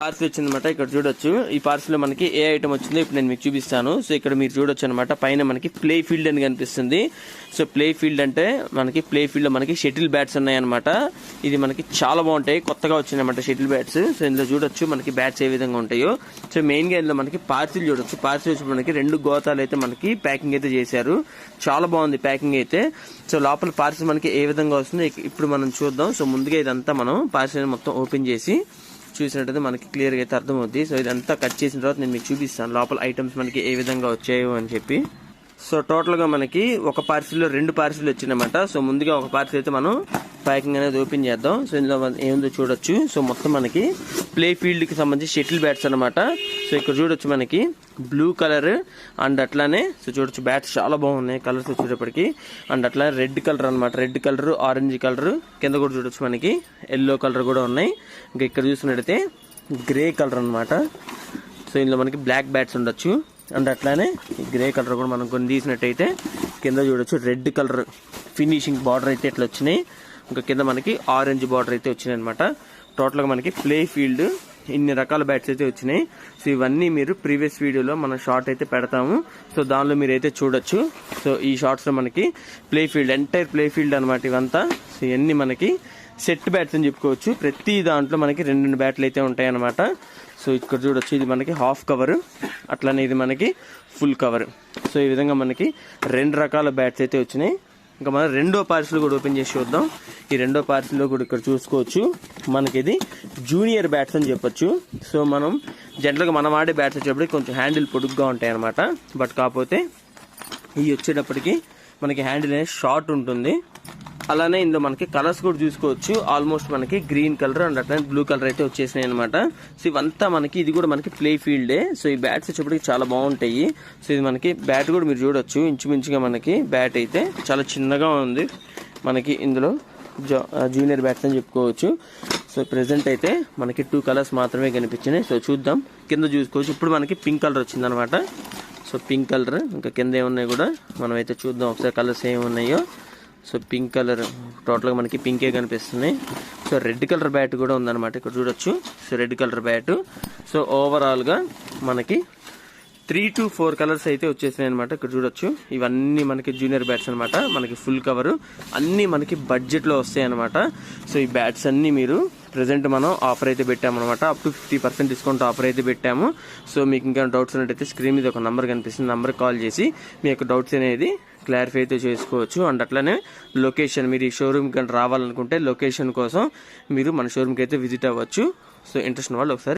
Parcel వచ్చిందన్నమాట. ఇక్కడ చూడొచ్చు ఈ పార్సిల్ లో మనకి ఏ ఐటమ్ వచ్చిందో ఇప్పుడు నేను మీకు చూపిస్తాను. సో ఇక్కడ మీరు చూడొచ్చు అనమాట, పైన మనకి ప్లే ఫీల్డ్ అని కనిపిస్తుంది. సో ప్లే ఫీల్డ్ అంటే మనకి ప్లే ఫీల్డ్ లో మనకి షటిల్ బ్యాట్స్ ఉన్నాయన్నమాట. ఇది మనకి చాలా బాగుంటాయి, కొత్తగా వచ్చినాయన్నమాట షటిల్ బ్యాట్స్. సో ఇందులో చూడొచ్చు మనకి బ్యాట్స్ ఏ విధంగా ఉంటాయో. సో మెయిన్ గా ఇందులో మనకి పార్సిల్ చూడొచ్చు. పార్సిల్ వచ్చి మనకి 2 గోతాలు అయితే మనకి ప్యాకింగ్ అయితే చేశారు. చాలా బాగుంది ప్యాకింగ్ అయితే. సో లోపల పార్సిల్ మనకి ఏ విధంగా వస్తుంది ఇప్పుడు మనం చూద్దాం. సో ముందుగా ఇదంతా మనం పార్సిల్ మొత్తం ఓపెన్ చేసి చూసినట్టయితే మనకి క్లియర్ గా అయితే అర్థమవుతుంది. సో ఇదంతా కట్ చేసిన తర్వాత నేను మీకు చూపిస్తాను లోపల ఐటమ్స్ మనకి ఏ విధంగా వచ్చాయో అని చెప్పి. సో టోటల్ గా మనకి ఒక పార్సిల్ లో 2 పార్సిల్ వచ్చిందన్నమాట. సో ముందుగా ఒక పార్సిల్ అయితే మనం ప్యాకింగ్ అనేది ఓపెన్ చేద్దాం. సో ఇందులో ఏముందో చూడొచ్చు. సో మొత్తం మనకి ప్లే ఫీల్డ్ కి సంబంధించి షటిల్ బ్యాట్స్ అనమాట. సో ఇక్కడ చూడొచ్చు మనకి బ్లూ కలర్ అండ్ అట్లానే సో చూడొచ్చు బ్యాట్స్ చాలా బాగున్నాయి కలర్స్ వచ్చేటప్పటికి. అండ్ అట్లానే రెడ్ కలర్ అనమాట, రెడ్ కలర్, ఆరెంజ్ కలర్, కింద కూడా చూడొచ్చు మనకి ఎల్లో కలర్ కూడా ఉన్నాయి. ఇంకా ఇక్కడ చూసినట్టయితే గ్రే కలర్ అనమాట. సో ఇందులో మనకి బ్లాక్ బ్యాట్స్ ఉండొచ్చు. అండ్ అట్లానే గ్రే కలర్ కూడా మనం కొన్ని తీసినట్టయితే కింద చూడొచ్చు రెడ్ కలర్ ఫినిషింగ్ బార్డర్ అయితే ఇట్లా వచ్చినాయి. ఇంకా కింద మనకి ఆరెంజ్ బార్డర్ అయితే వచ్చినాయి అనమాట. టోటల్ గా మనకి ప్లే ఫీల్డ్ ఇన్ని రకాల బ్యాట్స్ అయితే వచ్చినాయి. సో ఇవన్నీ మీరు ప్రీవియస్ వీడియోలో మన షార్ట్ అయితే పెడతాము. సో దానిలో మీరు అయితే చూడొచ్చు. సో ఈ షార్ట్స్ లో మనకి play field, entire play field అనమాట ఇవంతా. సో ఇవన్నీ మనకి సెట్ బ్యాట్స్ అని చెప్పుకోవచ్చు. ప్రతి దాంట్లో మనకి 2 బ్యాట్లు అయితే ఉంటాయి అనమాట. సో ఇక్కడ చూడొచ్చు ఇది మనకి హాఫ్ కవర్, అట్లానే ఇది మనకి ఫుల్ కవర్. సో ఈ విధంగా మనకి 2 రకాల బ్యాట్స్ అయితే వచ్చినాయి. ఇంకా మనం 2వ పార్సిల్ కూడా ఓపెన్ చేసి చూద్దాం. ఈ 2వ పార్సిల్ లో కూడా ఇక్కడ చూసుకోవచ్చు మనకి ఇది జూనియర్ బ్యాట్స్ అని చెప్పొచ్చు. సో మనం జనరల్ గా మనం ఆడే బ్యాట్స్ వచ్చేటప్పటికి కొంచెం హ్యాండిల్ పొడుగ్గా ఉంటాయి అనమాట. బట్ కాకపోతే ఇవి వచ్చేటప్పటికి మనకి హ్యాండిల్ అనేది షార్ట్ ఉంటుంది. అలానే ఇందులో మనకి కలర్స్ కూడా చూసుకోవచ్చు. ఆల్మోస్ట్ మనకి గ్రీన్ కలర్ అండ్ అట్లా బ్లూ కలర్ అయితే వచ్చేసినాయి అనమాట. సో ఇవంతా మనకి ఇది కూడా మనకి ప్లే ఫీల్డే. సో ఈ బ్యాట్స్ వచ్చేప్పటికి చాలా బాగుంటాయి. సో ఇది మనకి బ్యాట్ కూడా మీరు చూడొచ్చు, ఇంచుమించుగా మనకి బ్యాట్ అయితే చాలా చిన్నగా ఉంది. మనకి ఇందులో జూనియర్ బ్యాట్స్ అని చెప్పుకోవచ్చు. సో ప్రెసెంట్ అయితే మనకి 2 కలర్స్ మాత్రమే కనిపించినాయి. సో చూద్దాం, కింద చూసుకోవచ్చు. ఇప్పుడు మనకి పింక్ కలర్ వచ్చింది అనమాట. సో పింక్ కలర్ ఇంకా కింద ఏమున్నాయి కూడా మనం అయితే చూద్దాం ఒకసారి కలర్స్ ఏమున్నాయో. సో పింక్ కలర్ టోటల్గా మనకి పింకే కనిపిస్తున్నాయి. సో రెడ్ కలర్ బ్యాట్ కూడా ఉందన్నమాట, ఇక్కడ చూడొచ్చు. So red colour bat. So ఓవరాల్గా మనకి 3 to 4 కలర్స్ అయితే వచ్చేసినాయి అనమాట. ఇక్కడ చూడొచ్చు ఇవన్నీ మనకి జూనియర్ బ్యాట్స్ అనమాట. మనకి ఫుల్ కవర్ అన్నీ మనకి బడ్జెట్లో వస్తాయి అనమాట. సో ఈ బ్యాట్స్ అన్నీ మీరు ప్రెసెంట్ మనం ఆఫర్ అయితే పెట్టామన్నమాట. అప్ టు 50% డిస్కౌంట్ ఆఫర్ అయితే పెట్టాము. సో మీకు ఇంకా డౌట్స్ ఉన్నట్టయితే స్క్రీన్ మీద ఒక నంబర్ కనిపిస్తుంది, నంబర్ కాల్ చేసి మీ యొక్క డౌట్స్ అనేది క్లారిఫై అయితే చేసుకోవచ్చు. అండ్ అట్లానే లొకేషన్, మీరు ఈ షోరూమ్ కానీ రావాలనుకుంటే లొకేషన్ కోసం మీరు మన షోరూమ్కి అయితే విజిట్ అవ్వచ్చు. సో ఇంట్రెస్ట్ ఉన్న వాళ్ళు ఒకసారి